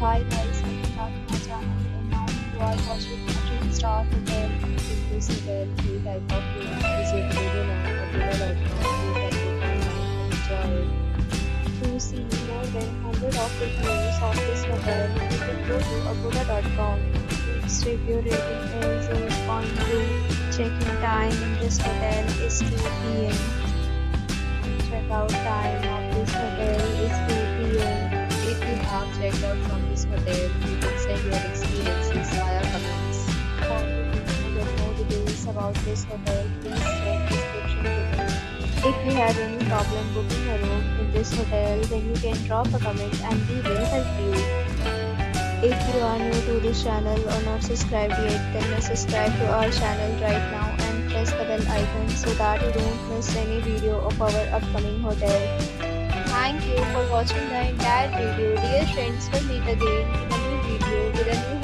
Hi guys, welcome back to my channel and now you are watching a 3-star hotel. In this hotel, three type of room is available on agoda.com. You can book online and enjoy it. To see more than 100 of reviews of this hotel, you can go to agoda.com. Its review rating is 8.2. Check-in time in this hotel is 2 p.m. Check-out time of this hotel is 2 p.m. If you have checked out from this hotel, you can send your experiences via comments. For booking or get more details about this hotel, please check description below. If you have any problem booking a room in this hotel, then you can drop a comment and we will help you. If you are new to this channel or not subscribed yet, then subscribe to our channel right now and press the bell icon so that you don't miss any video of our upcoming hotel. Thank you for watching the entire video. Dear friends, we'll meet again in a new video with a new